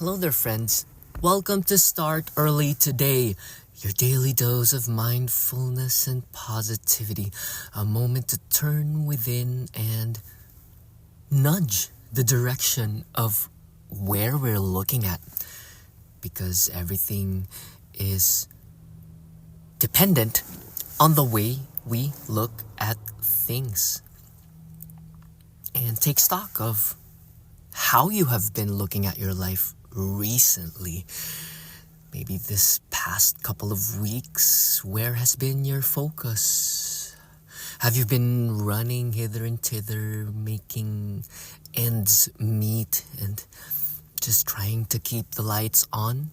Hello there, friends. Welcome to Start Early Today, your daily dose of mindfulness and positivity. A moment to turn within and nudge the direction of where we're looking at. Because everything is dependent on the way we look at things. And take stock of how you have been looking at your life recently. Maybe this past couple of weeks, where has been your focus? Have you been running hither and thither, making ends meet and just trying to keep the lights on?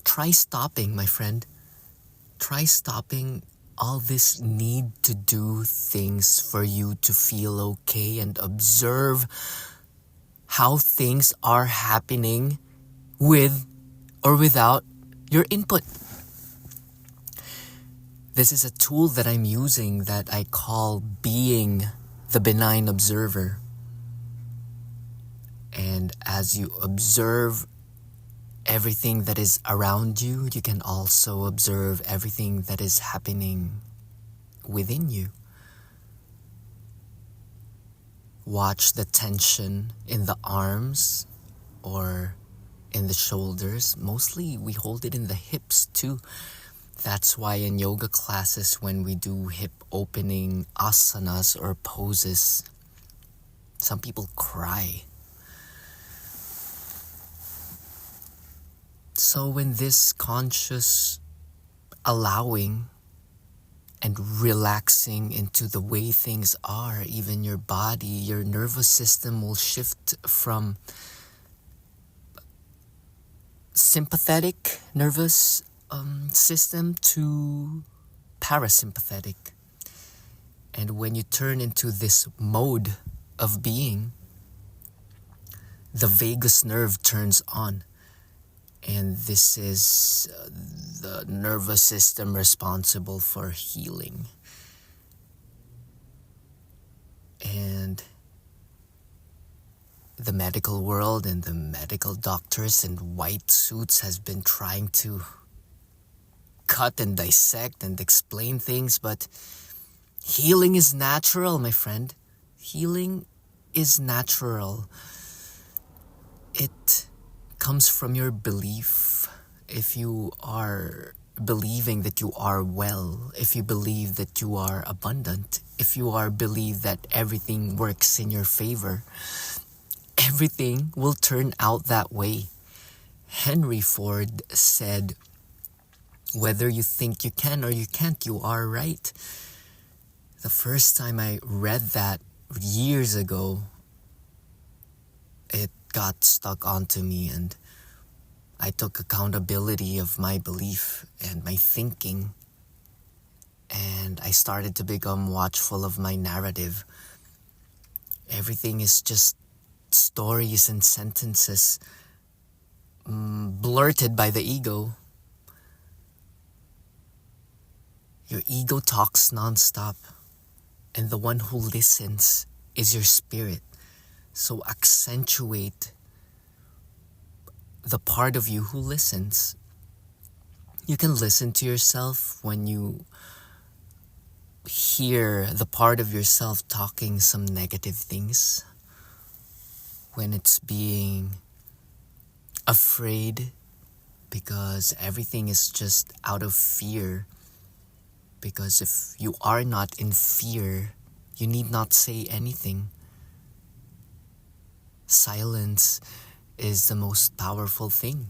Try stopping, my friend. Try stopping all this need to do things for you to feel okay and observe how things are happening with or without your input. This is a tool that I'm using that I call being the benign observer. And as you observe everything that is around you, you can also observe everything that is happening within you. Watch the tension in the arms or in the shoulders. Mostly we hold it in the hips too. That's why in yoga classes, when we do hip opening asanas or poses, some people cry. So when this conscious allowing and relaxing into the way things are, even your body, your nervous system will shift from sympathetic nervous system to parasympathetic. And when you turn into this mode of being, the vagus nerve turns on. And this is the nervous system responsible for healing. And the medical world and the medical doctors in white suits has been trying to cut and dissect and explain things, but healing is natural, my friend. Healing is natural. It comes from your belief. If you are believing that you are well, if you believe that you are abundant, if you are believe that everything works in your favor, everything will turn out that way. Henry Ford said, whether you think you can or you can't, you are right. The first time I read that years ago, it got stuck onto me, and I took accountability of my belief and my thinking, and I started to become watchful of my narrative. Everything is just stories and sentences blurted by the ego. Your ego talks nonstop, and the one who listens is your spirit. So accentuate the part of you who listens. You can listen to yourself when you hear the part of yourself talking some negative things, when it's being afraid because everything is just out of fear. Because if you are not in fear, you need not say anything. Silence is the most powerful thing.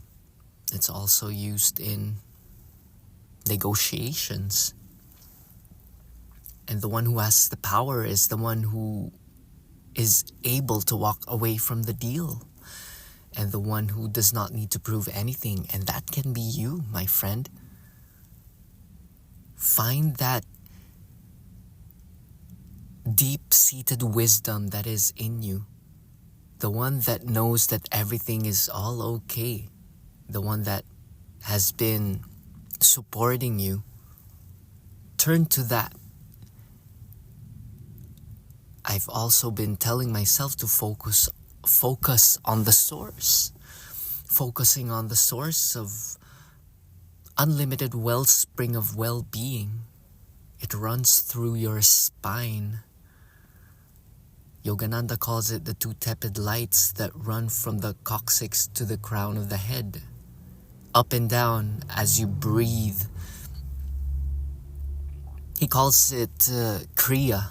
It's also used in negotiations. And the one who has the power is the one who is able to walk away from the deal. And the one who does not need to prove anything. And that can be you, my friend. Find that deep-seated wisdom that is in you. The one that knows that everything is all okay. The one that has been supporting you. Turn to that. I've also been telling myself to focus focus on the source. Focusing on the source of unlimited wellspring of well-being. It runs through your spine. Yogananda calls it the two tepid lights that run from the coccyx to the crown of the head, up and down as you breathe. He calls it Kriya,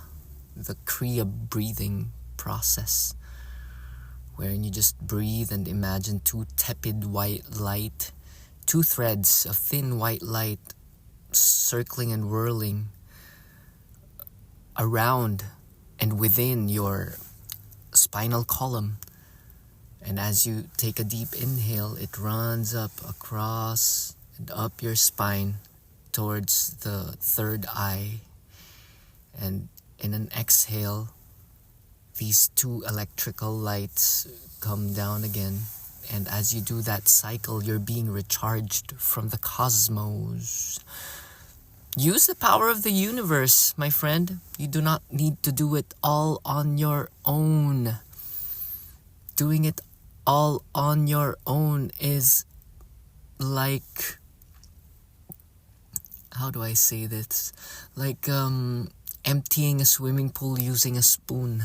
the Kriya breathing process, wherein you just breathe and imagine two tepid white light, two threads of thin white light circling and whirling around and within your spinal column. And as you take a deep inhale, it runs up across and up your spine towards the third eye. And in an exhale, these two electrical lights come down again. And as you do that cycle, you're being recharged from the cosmos. Use the power of the universe, my friend. You do not need to do it all on your own. Doing it all on your own is like, how do I say this? Like emptying a swimming pool using a spoon.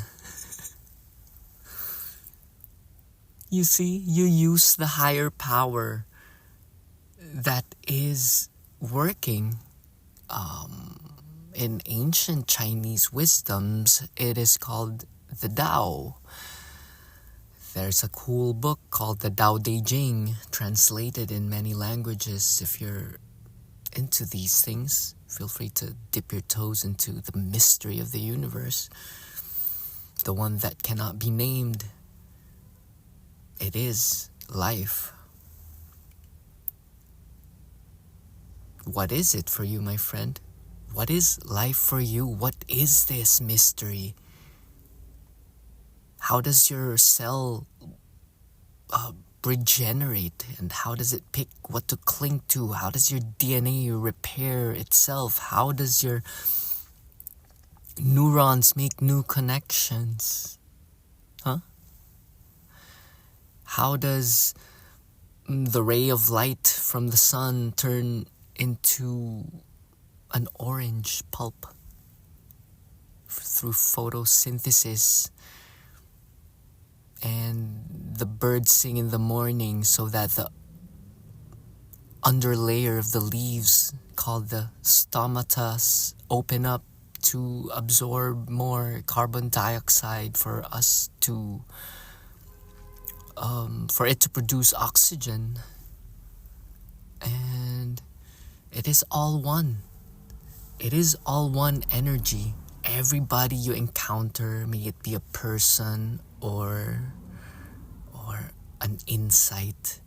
You see, you use the higher power that is working. In ancient Chinese wisdoms, it is called the Tao. There's a cool book called the Tao Te Ching, translated in many languages. If you're into these things, feel free to dip your toes into the mystery of the universe, the one that cannot be named. It is life. What is it for you, my friend? What is life for you? What is this mystery? How does your cell regenerate, and how does it pick what to cling to? How does your DNA repair itself? How does your neurons make new connections? How does the ray of light from the sun turn into an orange pulp through photosynthesis? And the birds sing in the morning so that the underlayer of the leaves, called the stomatas, open up to absorb more carbon dioxide for us to for it to produce oxygen. And it is all one. It is all one energy. Everybody you encounter, may it be a person or an insight,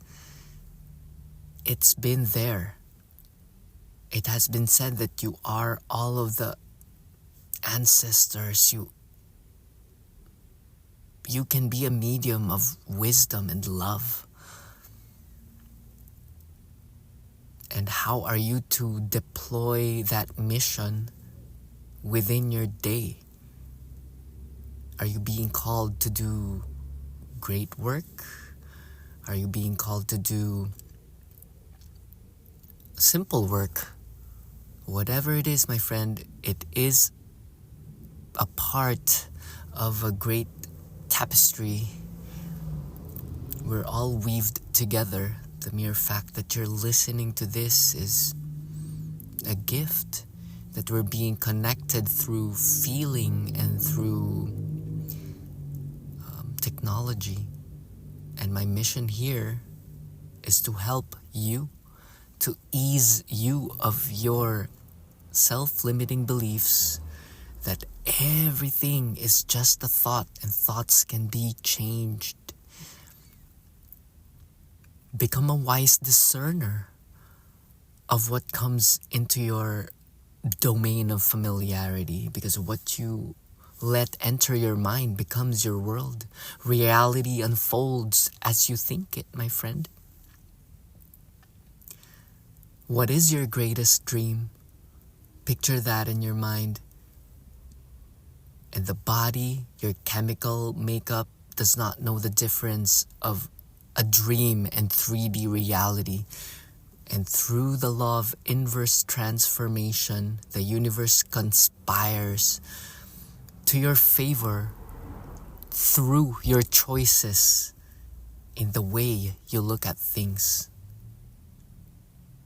it's been there. It has been said that you are all of the ancestors. You can be a medium of wisdom and love. And how are you to deploy that mission within your day? Are you being called to do great work? Are you being called to do simple work? Whatever it is, my friend, it is a part of a great tapestry. We're all weaved together. The mere fact that you're listening to this is a gift, that we're being connected through feeling and through technology. And my mission here is to help you, to ease you of your self-limiting beliefs that everything is just a thought and thoughts can be changed. Become a wise discerner of what comes into your domain of familiarity, because what you let enter your mind becomes your world. Reality unfolds as you think it, my friend. What is your greatest dream? Picture that in your mind. And the body, your chemical makeup does not know the difference of a dream and 3D reality. And through the law of inverse transformation, the universe conspires to your favor through your choices in the way you look at things.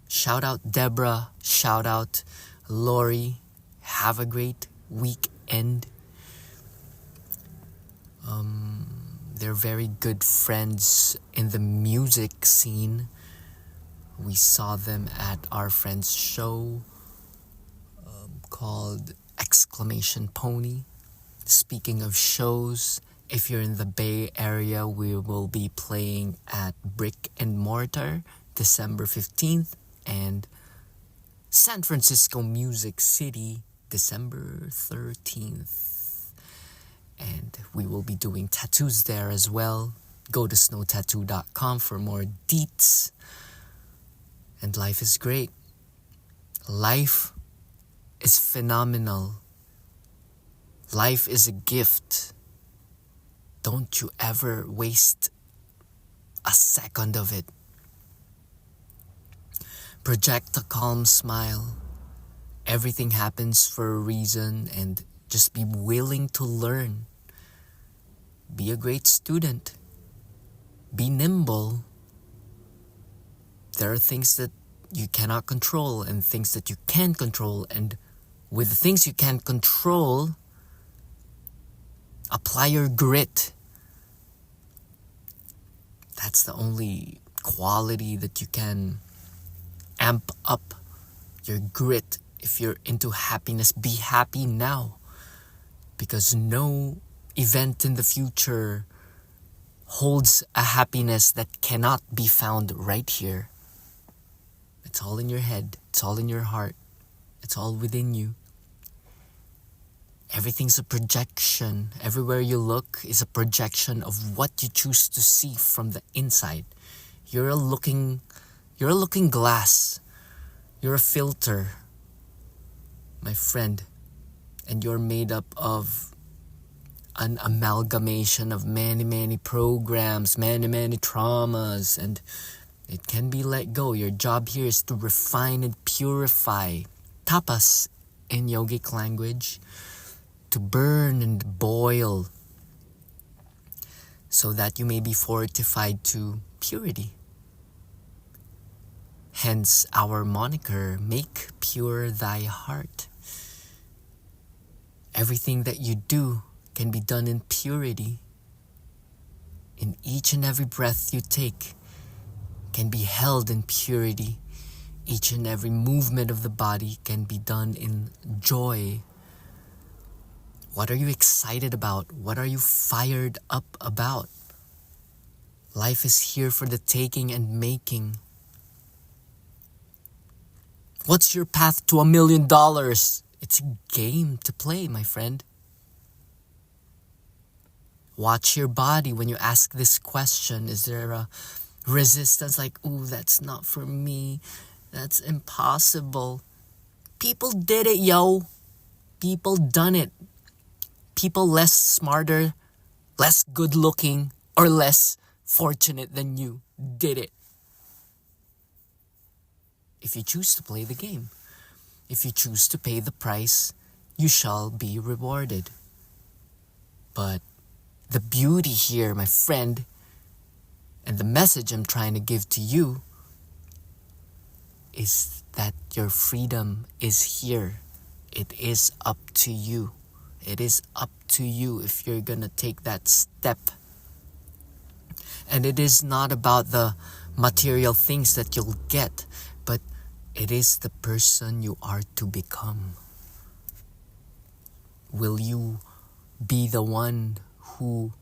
Shout out Deborah, shout out Lori. Have a great weekend. They're very good friends in the music scene. We saw them at our friend's show called Exclamation Pony. Speaking of shows, if you're in the Bay Area, we will be playing at Brick and Mortar December 15th and San Francisco Music City December 13th. And we will be doing tattoos there as well. Go to snowtattoo.com for more deets. And life is great. Life is phenomenal. Life is a gift. Don't you ever waste a second of it. Project a calm smile. Everything happens for a reason, and just be willing to learn. Be a great student. Be nimble. There are things that you cannot control and things that you can control. And with the things you can't control, apply your grit. That's the only quality that you can amp up your grit. If you're into happiness, be happy now. Because no event in the future holds a happiness that cannot be found right here. It's all in your head. It's all in your heart. It's all within you. Everything's a projection. Everywhere you look is a projection of what you choose to see from the inside. You're a looking glass. You're a filter, my friend. And you're made up of an amalgamation of many programs, many traumas, and it can be let go. Your job here is to refine and purify. Tapas in yogic language. To burn and boil so that you may be fortified to purity. Hence our moniker, make pure thy heart. Everything that you do can be done in purity. In each and every breath you take can be held in purity. Each and every movement of the body can be done in joy. What are you excited about? What are you fired up about? Life is here for the taking and making. What's your path to $1 million? It's a game to play, my friend. Watch your body when you ask this question. Is there a resistance like, ooh, that's not for me. That's impossible. People did it, yo. People done it. People less smarter, less good looking, or less fortunate than you did it. If you choose to play the game, if you choose to pay the price, you shall be rewarded. But the beauty here, my friend, and the message I'm trying to give to you is that your freedom is here. It is up to you. It is up to you if you're gonna take that step. And it is not about the material things that you'll get, but it is the person you are to become. Will you be the one who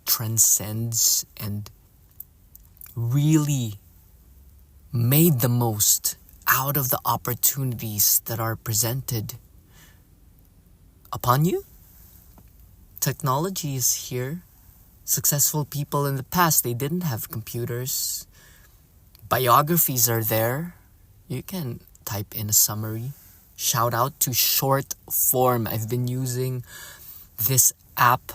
transcends and really made the most out of the opportunities that are presented upon you? Technology is here. Successful people in the past, they didn't have computers. Biographies are there. You can type in a summary. Shout out to short form. I've been using this app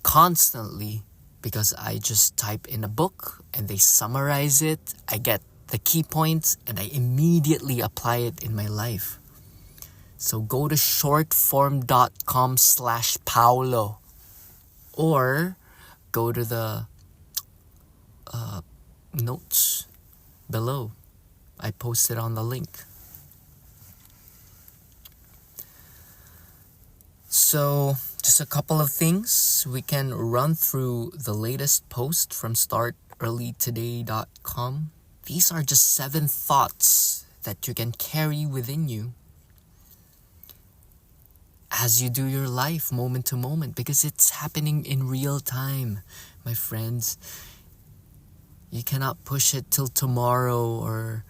constantly because I just type in a book and they summarize it. I get the key points and I immediately apply it in my life. So go to shortform.com/Paulo or go to the notes below. I posted on the link. So just a couple of things. We can run through the latest post from startearlytoday.com. These are just 7 thoughts that you can carry within you as you do your life moment to moment, because it's happening in real time, my friends. You cannot push it till tomorrow or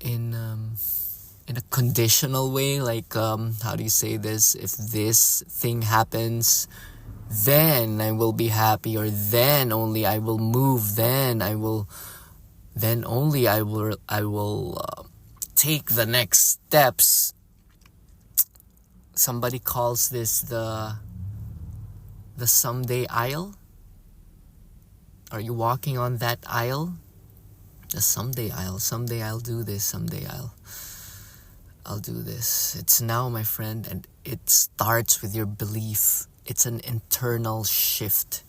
in a conditional way, like how do you say this? If this thing happens, then I will be happy, or then only I will move, then only I will take the next steps. Somebody calls this the someday aisle. Are you walking on that aisle? The someday aisle. Someday I'll do this. Someday I'll do this. It's now, my friend, and it starts with your belief. It's an internal shift.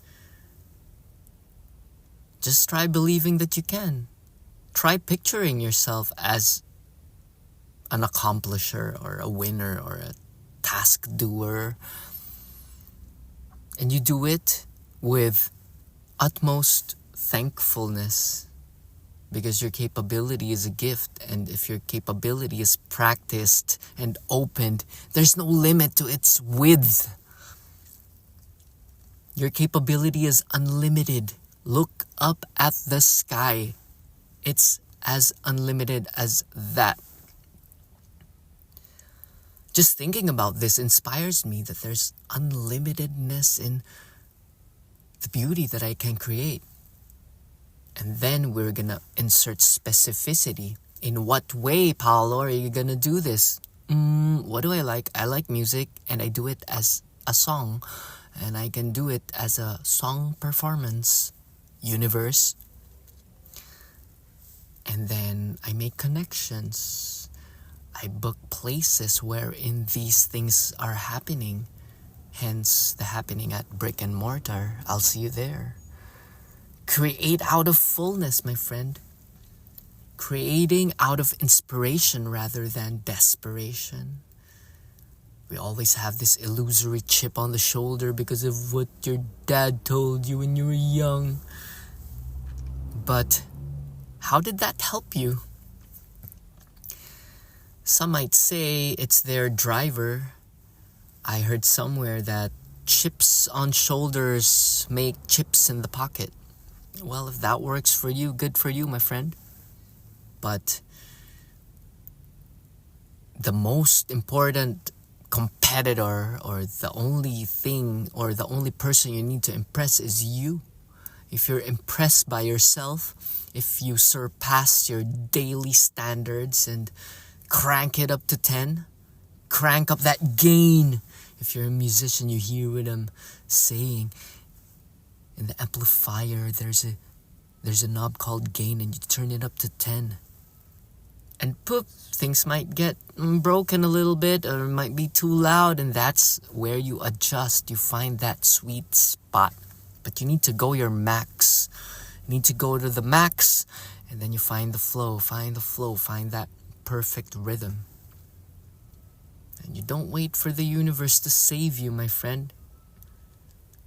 Just try believing that you can. Try picturing yourself as an accomplisher or a winner or a task doer. And you do it with utmost thankfulness, because your capability is a gift, and if your capability is practiced and opened, there's no limit to its width. Your capability is unlimited. Look up at the sky. It's as unlimited as that. Just thinking about this inspires me that there's unlimitedness in the beauty that I can create. And then we're gonna insert specificity. In what way, Paulo, are you gonna do this? What do I like? I like music, and I do it as a song. And I can do it as a song performance. Universe. And then I make connections. I book places wherein these things are happening. Hence, the happening at brick and mortar. I'll see you there. Create out of fullness, my friend. Creating out of inspiration rather than desperation. We always have this illusory chip on the shoulder because of what your dad told you when you were young. But how did that help you? Some might say it's their driver. I heard somewhere that chips on shoulders make chips in the pocket. Well, if that works for you, good for you, my friend. But the most important competitor, or the only thing, or the only person you need to impress is you. If you're impressed by yourself, if you surpass your daily standards and crank it up to 10, crank up that gain. If you're a musician, you hear what I'm saying. In the amplifier, there's a knob called gain, and you turn it up to 10. And poof, things might get broken a little bit, or it might be too loud, and that's where you adjust. You find that sweet spot. But you need to go your max. You need to go to the max, and then you find the flow, find that perfect rhythm. And you don't wait for the universe to save you, my friend.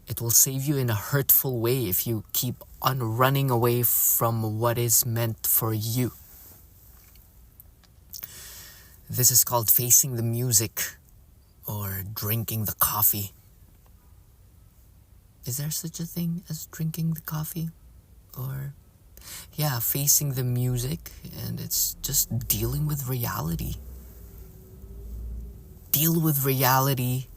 It will save you in a hurtful way if you keep on running away from what is meant for you. This is called facing the music, or drinking the coffee. Is there such a thing as drinking the coffee? Or, yeah, facing the music, and it's just dealing with reality. Deal with reality,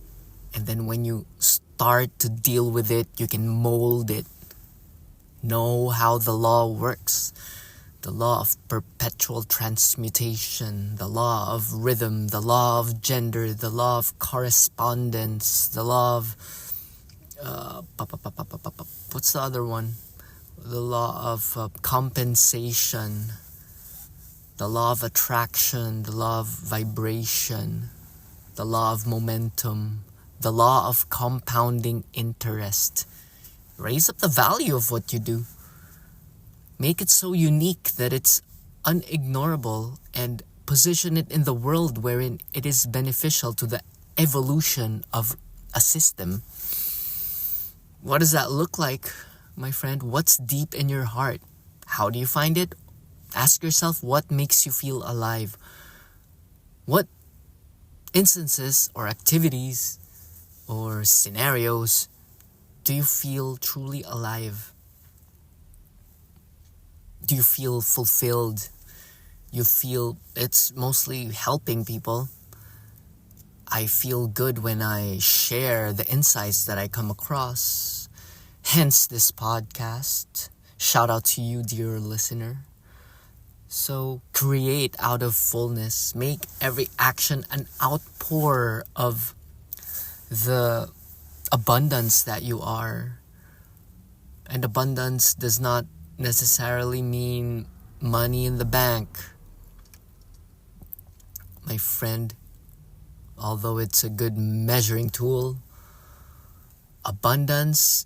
and then when you start to deal with it, you can mold it. Know how the law works. The law of perpetual transmutation, the law of rhythm, the law of gender, the law of correspondence, the law of What's the other one? The law of compensation, the law of attraction, the law of vibration, the law of momentum, the law of compounding interest. Raise up the value of what you do. Make it so unique that it's unignorable, and position it in the world wherein it is beneficial to the evolution of a system. What does that look like, my friend? What's deep in your heart? How do you find it? Ask yourself, what makes you feel alive? What instances or activities or scenarios do you feel truly alive? Do you feel fulfilled? You feel it's mostly helping people. I feel good when I share the insights that I come across. Hence this podcast. Shout out to you, dear listener. So create out of fullness. Make every action an outpour of the abundance that you are. And abundance does not necessarily mean money in the bank. My friend, although it's a good measuring tool, abundance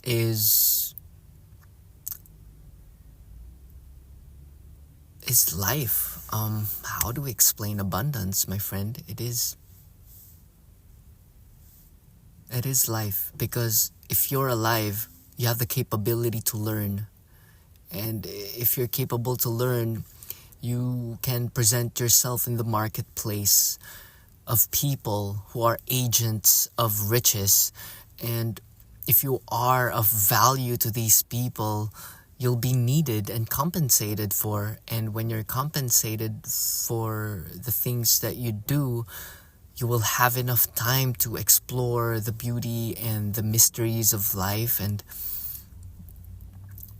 is life. How do we explain abundance, my friend? It is life, because if you're alive, you have the capability to learn. And if you're capable to learn, you can present yourself in the marketplace of people who are agents of riches. And if you are of value to these people, you'll be needed and compensated for. And when you're compensated for the things that you do, you will have enough time to explore the beauty and the mysteries of life. And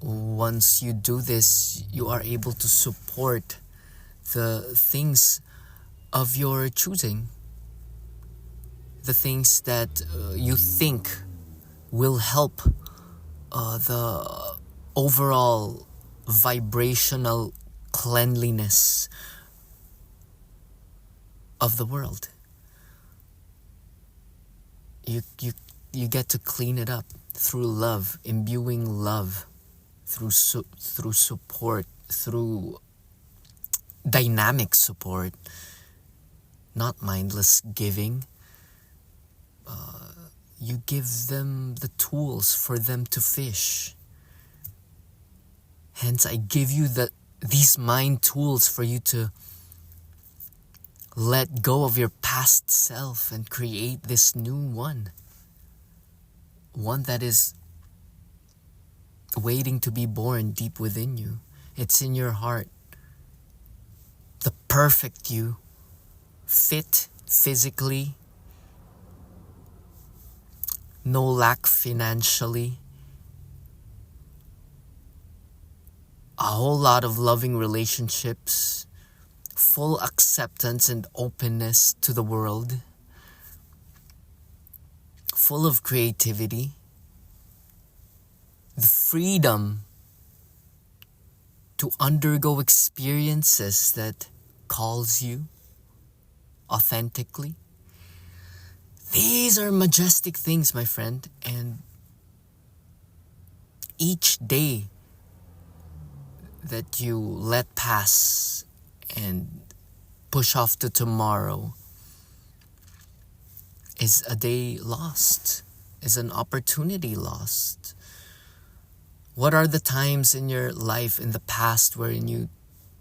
once you do this, you are able to support the things of your choosing, the things that you think will help the overall vibrational cleanliness of the world. You get to clean it up through love, imbuing love, through support, through dynamic support, not mindless giving. You give them the tools for them to fish. Hence, I give you these mind tools for you to let go of your past self and create this new one. One that is waiting to be born deep within you. It's in your heart. The perfect you, fit physically, no lack financially, a whole lot of loving relationships, full acceptance and openness to the world, full of creativity, the freedom to undergo experiences that calls you authentically. These are majestic things, my friend, and each day that you let pass and push off to tomorrow is a day lost, is an opportunity lost. What are the times in your life in the past wherein you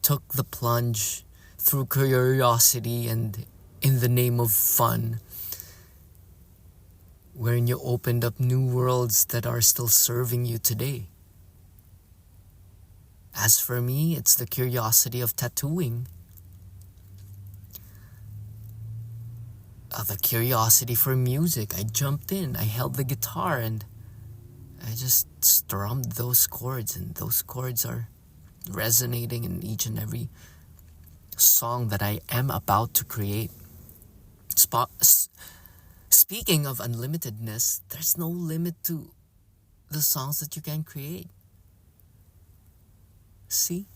took the plunge through curiosity and in the name of fun, wherein you opened up new worlds that are still serving you today? As for me, it's the curiosity of tattooing. The curiosity for music. I jumped in, I held the guitar, and I just strummed those chords, and those chords are resonating in each and every song that I am about to create. Speaking speaking of unlimitedness, there's no limit to the songs that you can create. See?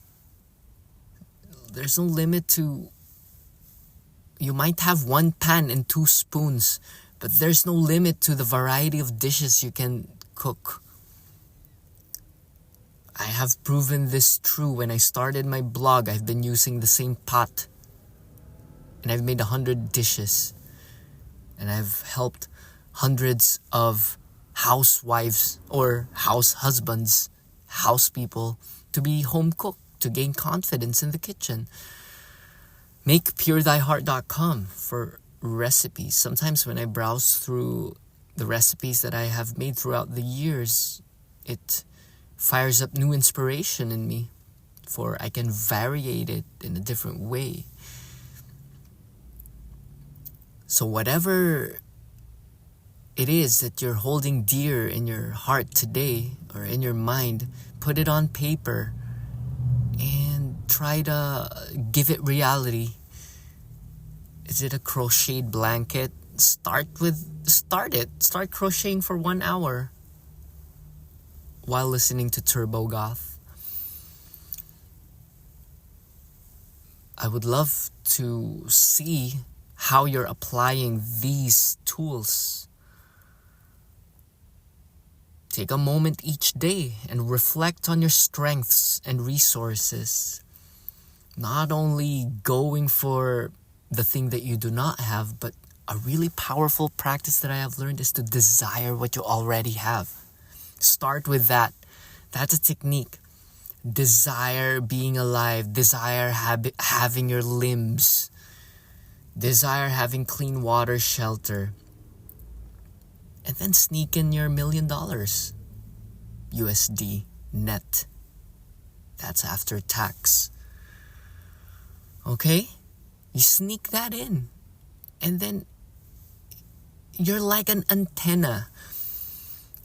There's no limit to... You might have one pan and 2 spoons, but there's no limit to the variety of dishes you can cook. I have proven this true. When I started my blog, I've been using the same pot. And I've made 100 dishes. And I've helped hundreds of housewives or house husbands, house people, to be home cooked, to gain confidence in the kitchen. Make purethyheart.com for recipes. Sometimes when I browse through the recipes that I have made throughout the years, it fires up new inspiration in me, for I can variate it in a different way. So whatever it is that you're holding dear in your heart today or in your mind, put it on paper and try to give it reality. Is it a crocheted blanket? Start crocheting for 1 hour while listening to Turbo Goth. I would love to see how you're applying these tools. Take a moment each day and reflect on your strengths and resources. Not only going for the thing that you do not have, but a really powerful practice that I have learned is to desire what you already have. Start with that. That's a technique. Desire being alive. Desire having your limbs. Desire having clean water, shelter. And then sneak in your $1 million USD net. That's after tax. Okay? You sneak that in. And then you're like an antenna.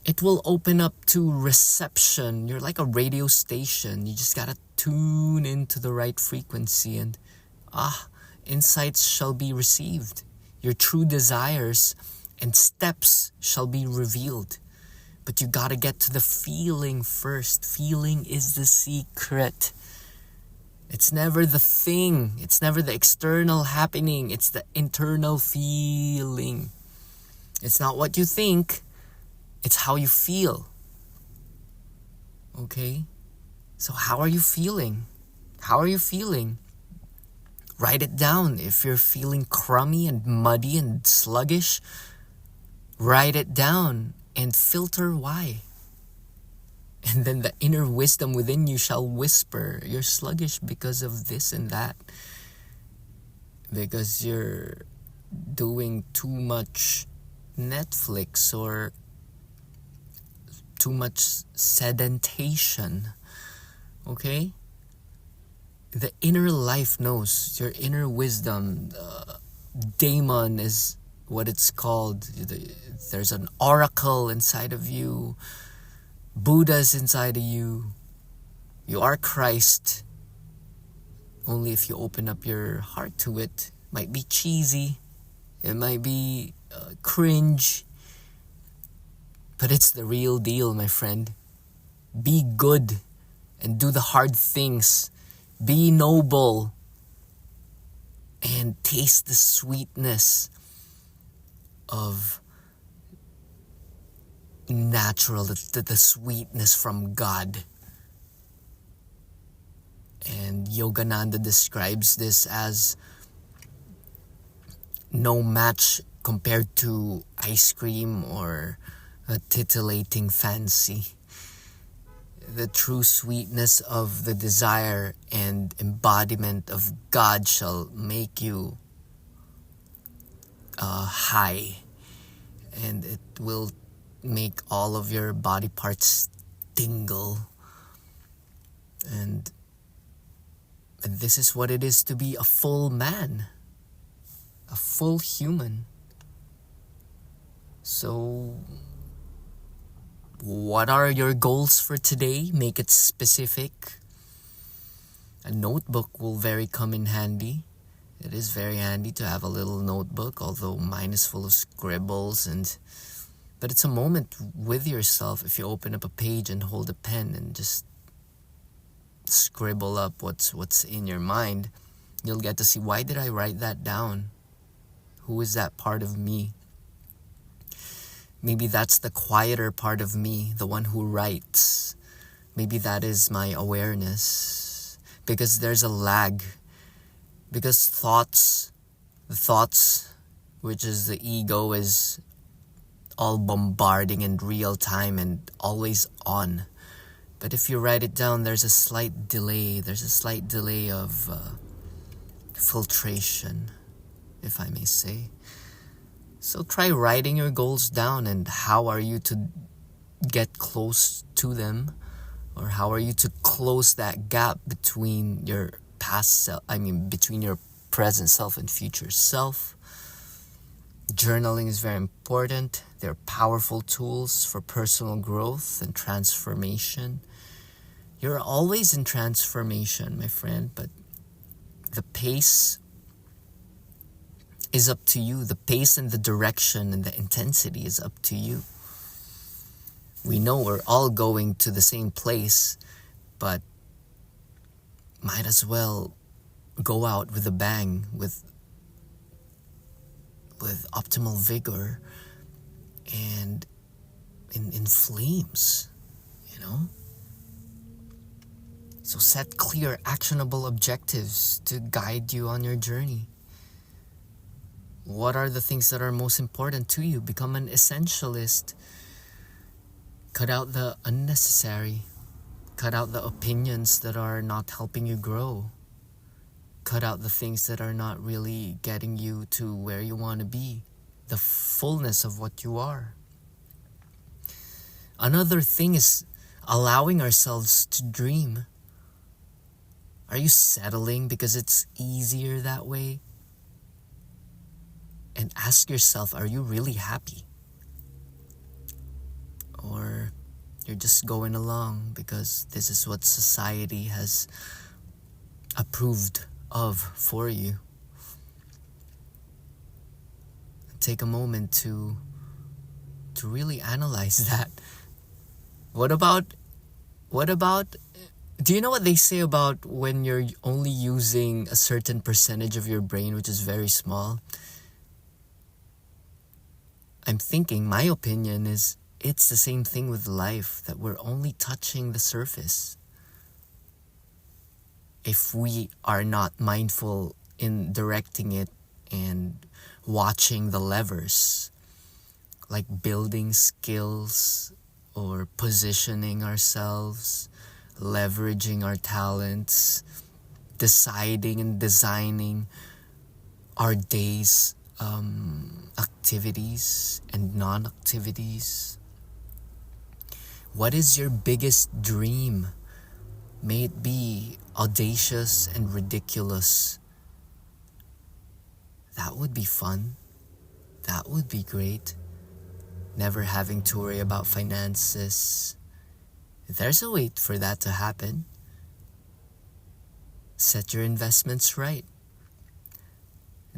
It will open up to reception. You're like a radio station. You just gotta tune into the right frequency and insights shall be received. Your true desires and steps shall be revealed. But you gotta get to the feeling first. Feeling is the secret. It's never the thing. It's never the external happening. It's the internal feeling. It's not what you think. It's how you feel. Okay? So how are you feeling? How are you feeling? Write it down. If you're feeling crummy and muddy and sluggish, write it down and filter why. And then the inner wisdom within you shall whisper, you're sluggish because of this and that. Because you're doing too much Netflix or too much sedentation. Okay? The inner life knows. Your inner wisdom. Daemon is what it's called. There's an oracle inside of you. Buddha's inside of you. You are Christ. Only if you open up your heart to it. Might be cheesy. It might be cringe. But it's the real deal, my friend. Be good and do the hard things. Be noble and taste the sweetness of natural, the sweetness from God. And Yogananda describes this as no match compared to ice cream or a titillating fancy. The true sweetness of the desire and embodiment of God shall make you high, and it will make all of your body parts tingle. And this is what it is to be a full man, a full human. So what are your goals for today? Make it specific. A notebook will very come in handy. It is very handy to have a little notebook, although mine is full of scribbles but it's a moment with yourself if you open up a page and hold a pen and just scribble up what's in your mind. You'll get to see, why did I write that down? Who is that part of me? Maybe that's the quieter part of me, the one who writes. Maybe that is my awareness. Because there's a lag. Because the thoughts, which is the ego, is all bombarding in real time and always on. But if you write it down, there's a slight delay. There's a slight delay of filtration, if I may say. So try writing your goals down, and how are you to get close to them, or how are you to close that gap between your between your present self and future self. Journaling is very important. They're powerful tools for personal growth and transformation. You're always in transformation, my friend, but the pace is up to you. The pace and the direction and the intensity is up to you. We know we're all going to the same place, but might as well go out with a bang, with optimal vigor and in flames, you know? So set clear, actionable objectives to guide you on your journey. What are the things that are most important to you? Become an essentialist. Cut out the unnecessary. Cut out the opinions that are not helping you grow. Cut out the things that are not really getting you to where you want to be, the fullness of what you are. Another thing is allowing ourselves to dream. Are you settling because it's easier that way? And ask yourself, are you really happy? Or you're just going along because this is what society has approved of for you? Take a moment to really analyze that. What about do you know what they say about when you're only using a certain percentage of your brain, which is very small? I'm thinking, my opinion is, it's the same thing with life, that we're only touching the surface. If we are not mindful in directing it and watching the levers, like building skills or positioning ourselves, leveraging our talents, deciding and designing our day's activities and non-activities. What is your biggest dream? May it be audacious and ridiculous. That would be fun. That would be great. Never having to worry about finances. There's a way for that to happen. Set your investments right.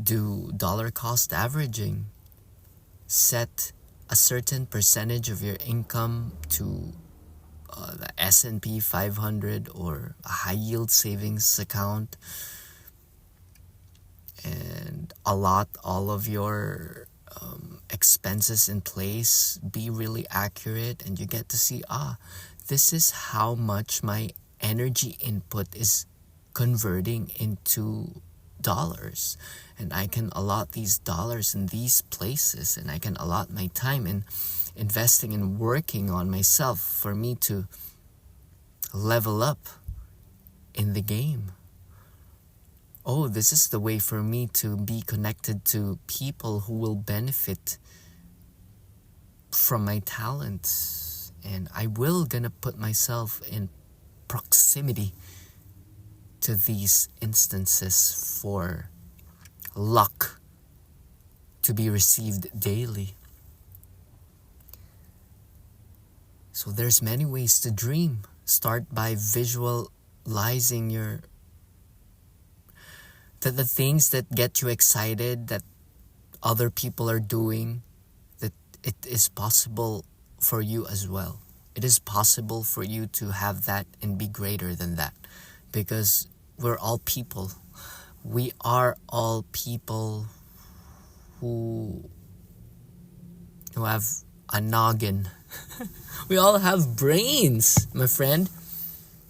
Do dollar cost averaging. Set a certain percentage of your income to the S&P 500 or a high yield savings account, and allot all of your expenses in place. Be really accurate, and you get to see, this is how much my energy input is converting into dollars, and I can allot these dollars in these places, and I can allot my time in investing and working on myself for me to level up in the game. Oh, this is the way for me to be connected to people who will benefit from my talents, and I will gonna put myself in proximity to these instances for luck to be received daily. So there's many ways to dream. Start by visualizing that the things that get you excited that other people are doing, that it is possible for you as well. It is possible for you to have that and be greater than that, because we're all people. We are all people who have a noggin. We all have brains, my friend.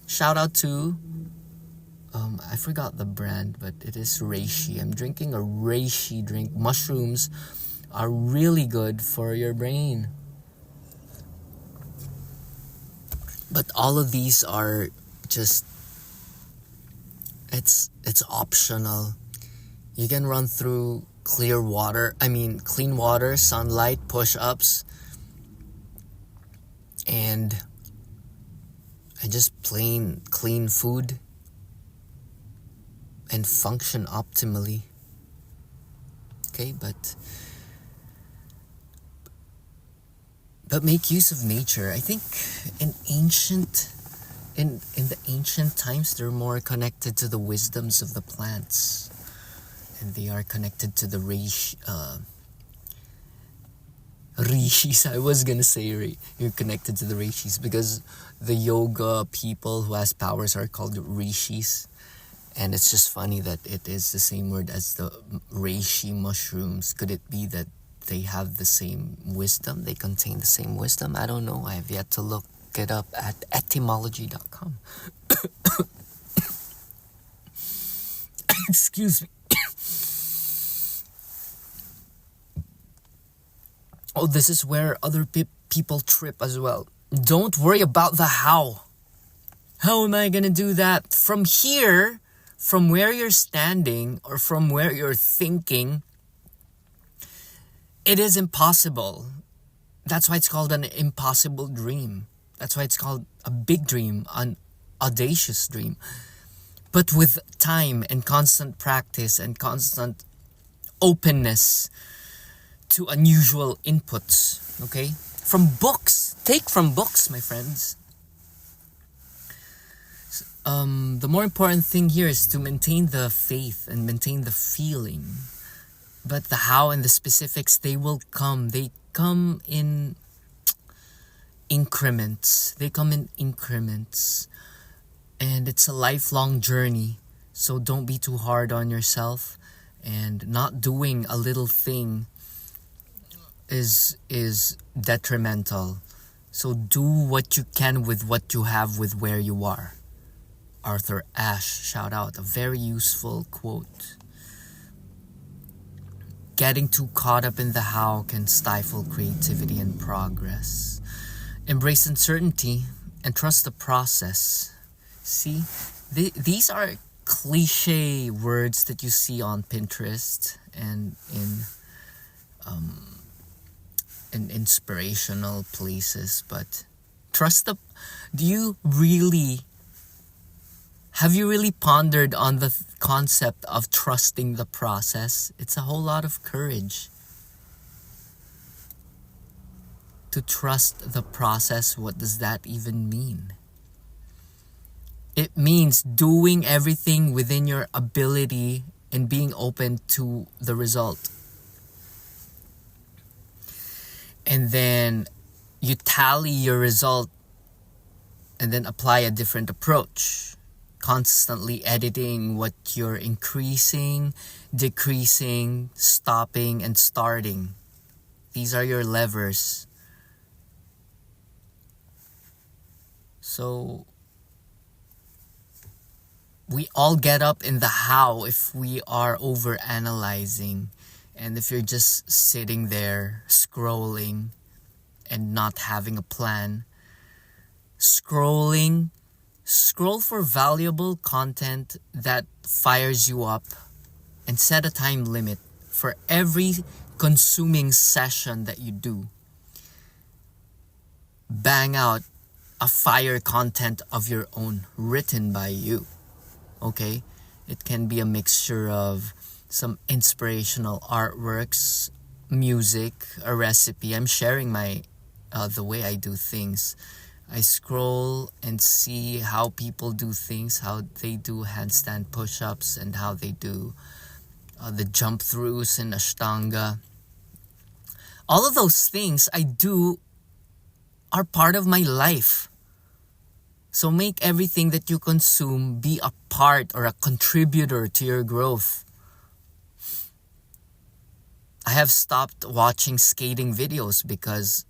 Shout out to I forgot the brand, but it is reishi. I'm drinking a reishi drink. Mushrooms are really good for your brain. But all of these are just, it's optional. You can run through clean water, sunlight, push-ups, and just plain clean food, and function optimally. Okay, but make use of nature. I think in the ancient times, they're more connected to the wisdoms of the plants, and they are connected to the rishis. I was gonna say you're connected to the rishis because the yoga people who has powers are called rishis. And it's just funny that it is the same word as the reishi mushrooms. Could it be that they have the same wisdom? They contain the same wisdom? I don't know. I have yet to look it up at etymology.com. Excuse me. Oh, this is where other people trip as well. Don't worry about the how. How am I going to do that? From here, from where you're standing or from where you're thinking, it is impossible. That's why it's called an impossible dream. That's why it's called a big dream, an audacious dream. But with time and constant practice and constant openness to unusual inputs, okay? From books. Take from books, my friends. The more important thing here is to maintain the faith and maintain the feeling. But the how and the specifics, they will come. They come in increments. And it's a lifelong journey. So don't be too hard on yourself. And not doing a little thing is detrimental. So do what you can with what you have, with where you are. Arthur Ashe, shout out, a very useful quote. Getting too caught up in the how can stifle creativity and progress. Embrace uncertainty and trust the process. See, these are cliche words that you see on Pinterest and in inspirational places, but have you really pondered on the concept of trusting the process? It's a whole lot of courage to trust the process. What does that even mean? It means doing everything within your ability and being open to the result. And then you tally your result and then apply a different approach. Constantly editing what you're increasing, decreasing, stopping, and starting. These are your levers. So we all get up in the how if we are over analyzing, and if you're just sitting there scrolling and not having a plan. Scroll for valuable content that fires you up, and set a time limit for every consuming session that you do. Bang out a fire content of your own, written by you. Okay? It can be a mixture of some inspirational artworks, music, a recipe. I'm sharing the way I do things. I scroll and see how people do things, how they do handstand push-ups, and how they do the jump throughs in Ashtanga. All of those things I do are part of my life. So make everything that you consume be a part or a contributor to your growth. I have stopped watching skating videos because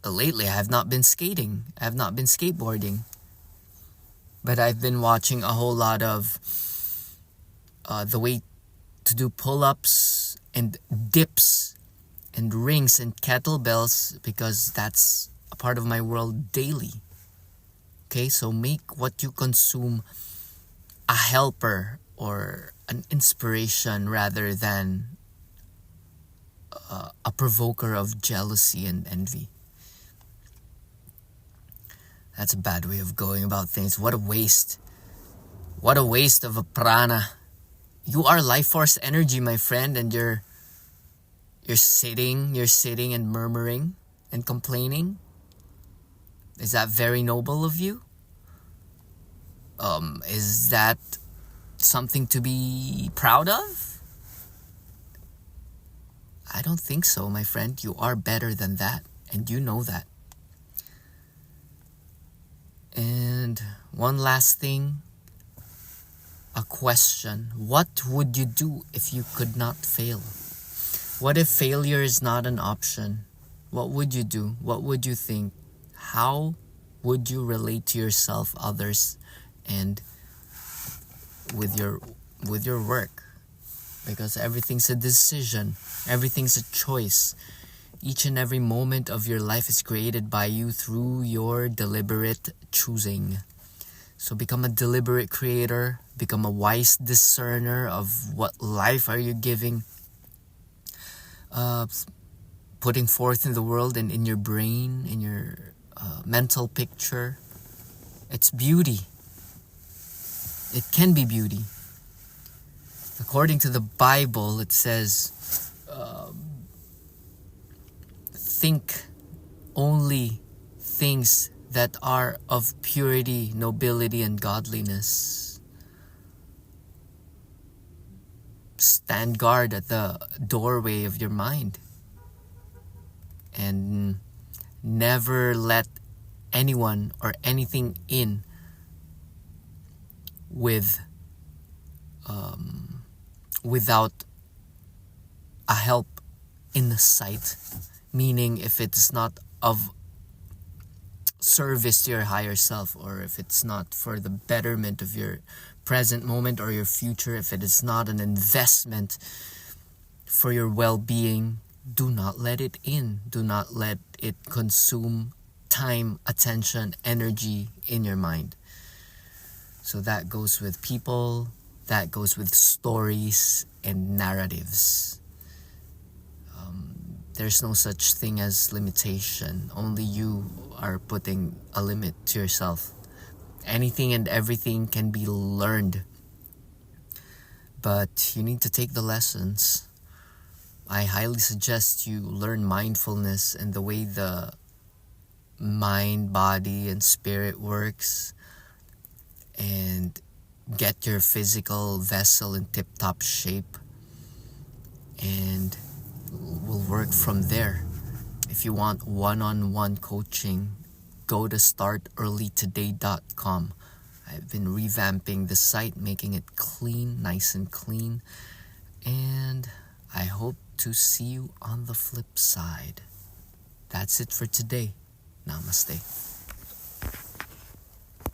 lately I have not been skating. I have not been skateboarding. But I've been watching a whole lot of the way to do pull-ups and dips and rings and kettlebells because that's a part of my world daily. Okay, so make what you consume a helper or an inspiration rather than a provoker of jealousy and envy. That's a bad way of going about things. What a waste. What a waste of a prana. You are life force energy, my friend, and you're sitting and murmuring and complaining. Is that very noble of you? Is that something to be proud of? I don't think so, my friend. You are better than that, and you know that. And one last thing, a question. What would you do if you could not fail? What if failure is not an option? What would you do? What would you think? How would you relate to yourself, others, and with your work? Because everything's a decision. Everything's a choice. Each and every moment of your life is created by you through your deliberate choosing. So become a deliberate creator. Become a wise discerner of what life are you giving. Putting forth in the world and in your brain, in your mental picture. It's beauty. It can be beauty. According to the Bible, it says, think only things that are of purity, nobility, and godliness. Stand guard at the doorway of your mind. And never let anyone or anything in without a help in the sight. Meaning if it's not of service to your higher self, or if it's not for the betterment of your present moment or your future, if it is not an investment for your well-being, do not let it in. Do not let it consume time, attention, energy in your mind. So that goes with people, that goes with stories and narratives. There's no such thing as limitation. Only you are putting a limit to yourself. Anything and everything can be learned, but you need to take the lessons. I highly suggest you learn mindfulness and the way the mind, body, and spirit works, and get your physical vessel in tip-top shape, and we'll work from there. If you want one-on-one coaching, go to startearlytoday.com. I've been revamping the site, making it clean, nice and clean, and I hope to see you on the flip side. That's it for today. Namaste.